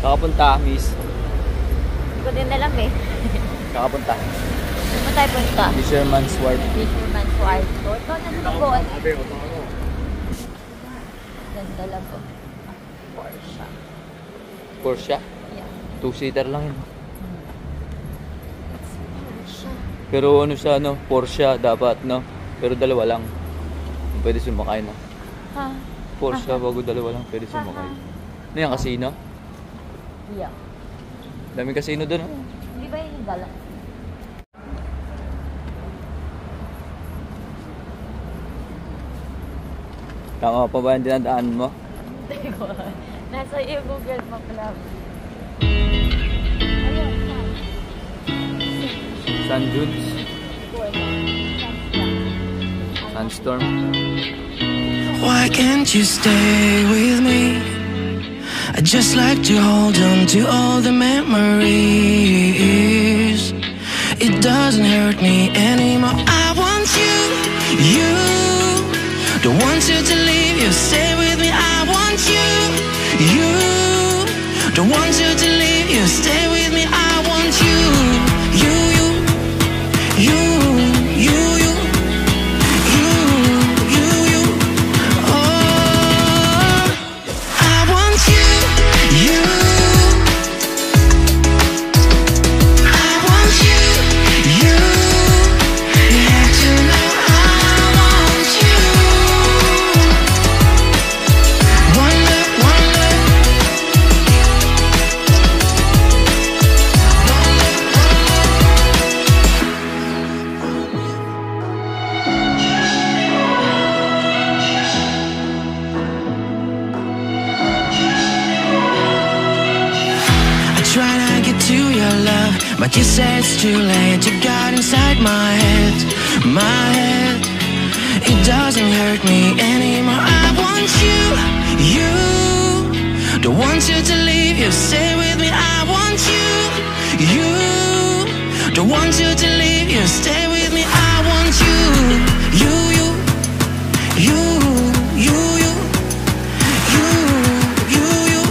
Kakapunta, miss. Hindi ko din alam eh. Kakapunta. Saan ba tayo punta? Fisherman's Wharf. Fisherman's Wharf. Ito, nasunugon. Ganda lang po. Porsche. Porsche? Yeah. Two-seater lang yun. Pero ano siya, no? Porsche dapat, no? Pero dalawa lang. Pwede sumakay na. Ha? Porsche, bago dalawa lang, pwede sumakay. Ano yung casino? Yeah. Daming casino doon, no? Hindi ba yung gala? Tama pa ba yung dinadaan mo? Hindi ko. Nasa iyo Google Map lang. Ayun, Sand dunes. Sandstorm. Why can't you stay with me? I'd just like to hold on to all the memories. It doesn't hurt me anymore. I want you, you. Don't want you to leave, you stay with me. I want you, you. Don't want you to leave, you stay with me. I want you, you, you, you, you, you, you, you. Oh, I want you, you. I want you, you. You have to know I want you. One look, one look. I try to get to your love, but you say it's too late. You got inside my head, my head. It doesn't hurt me anymore. I want you, you. Don't want you to leave, you stay with me. I want you, you. Don't want you to leave, you stay with me. I want you, you, you, you, you, you, you, you, you.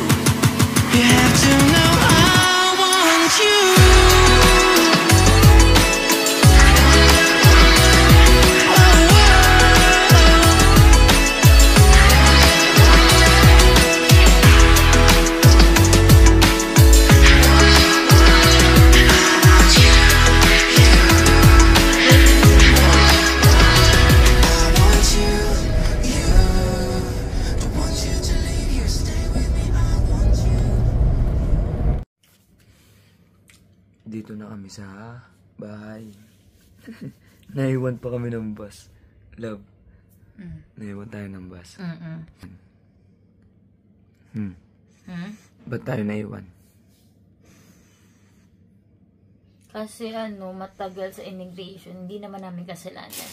You have to know I want you. Dito na kami sa bahay. Naiwan pa kami ng bus. Love. Naiwan tayo ng bus. Ba't tayo naiwan? Kasi matagal sa immigration. Hindi naman namin kasalanan.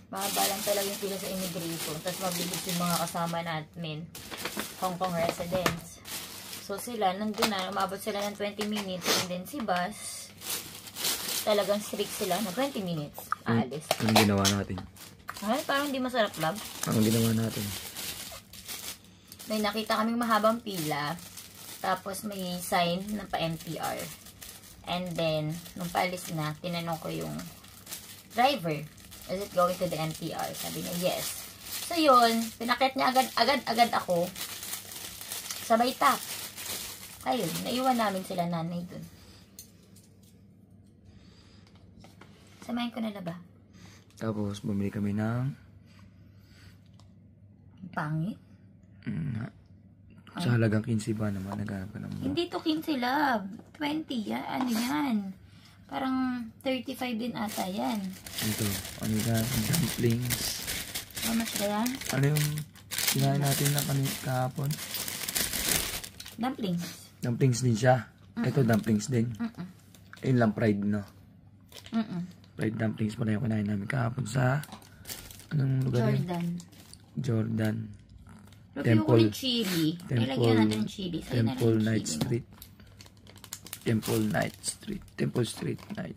Mahaba lang talaga yung pila sa immigration. Tapos mabilis yung mga kasama natin. Hong Kong residents. So sila, nandun na, umabot sila ng 20 minutes. And then si bus, talagang strict sila na 20 minutes. Aalis. Anong ginawa natin? Ay, parang hindi masarap, love. Anong ginawa natin? May nakita kaming mahabang pila. Tapos may sign na pa-NTR. And then, nung paalis na, tinanong ko yung driver, is it going to the NTR? Sabi niya, yes. So yun, pinakit niya agad ako. Sabay tap. Ayun, naiwan namin sila nanay dun. Samahin ko na ba? Tapos, bumili kami ng... Pangit? Sa halagang 15 ba naman, naghanap ka naman. Hindi to 15, love. 20, yan. Ano yan? Parang 35 din ata yan. Ito, ano yan? Dumplings. How much ba yan? Ano yung kinain natin na kahapon? Dumplings. Dumplings din siya. Ito, dumplings din. Yun lang, fried, no? Fried dumplings pala yung kinain namin kahapon sa... Anong lugar yun? Jordan. Temple. Chili. Ilagyan natin chili. Temple Night Street. Temple Street Night.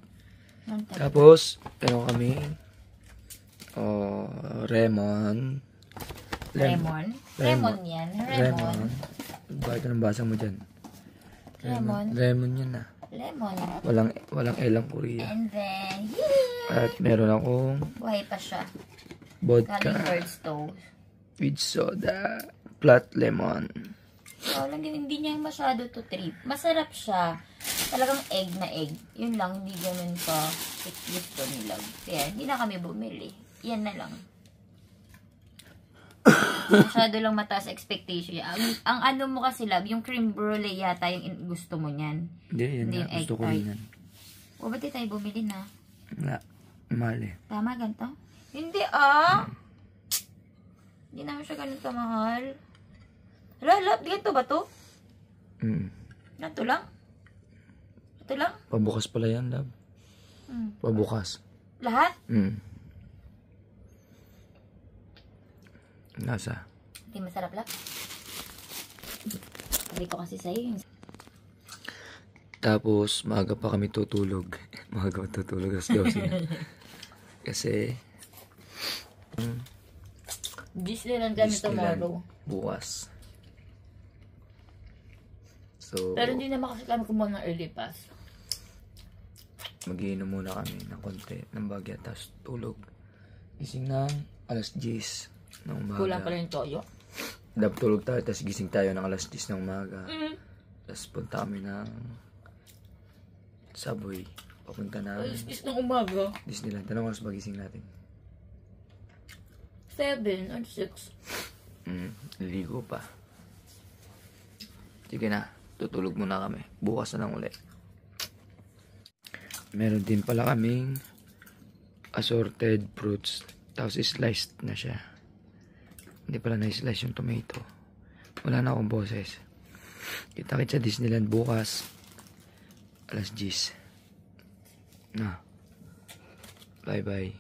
Tapos, meron kami Lemon yan. Lemon. Bakit anong basa mo dyan? Lemon. Lemon yun na. Lemon. Walang elang Korea. And then, yeah! At meron akong Buhay pa siya. vodka Galing Bird's Toast. with soda. Flat lemon. So, lang din, hindi niya masyado to trip. Masarap siya. Talagang egg na egg. Yun lang, hindi ganun pa gusto nila. Kaya, hindi na kami bumili. Yan na lang. Masyado lang mataas expectation. Ang ano mo kasi, love, yung cream brulee yata yung gusto mo niyan. Hindi, yan Hindi na. yung egg Gusto ko tart. rin yan. O, ba't di tayo bumili na? Wala. Mahal eh. Tama, ganito? Hindi, Hindi naman siya ganun kamahal. Hala, ganito ba to? Ganito lang? Ito lang? Pabukas pala yan, love. Pabukas. Lahat? Nasa? Hindi masarap lang. Sabi ko kasi sa'yo yung... Tapos, maaga pa kami tutulog. Maaga pa tutulog. Kasi, Disneyland kami Disneyland tomorrow. bukas. So, Pero hindi naman kasi kami kumuha ng early pass. mag-iinom muna kami ng konti ng bagya. Tapos tulog. Gising ng alas 10 ng umaga. Kulang pala yung toyo. Tulog tayo. Tapos gising tayo ng alas 10 ng umaga. Tapos punta kami ng Subway. Papunta namin Alas ng umaga. Disneyland. Tanong oras ba gising natin? 7 or 6. Ligo pa. Sige na. Tutulog muna kami. Bukas na lang ulit. Meron din pala kaming assorted fruits. Tapos sliced na siya. Hindi pala na-slice yung tomato. Wala na akong boses. Kita-kit sa Disneyland bukas. Alas 10. Na. Bye-bye.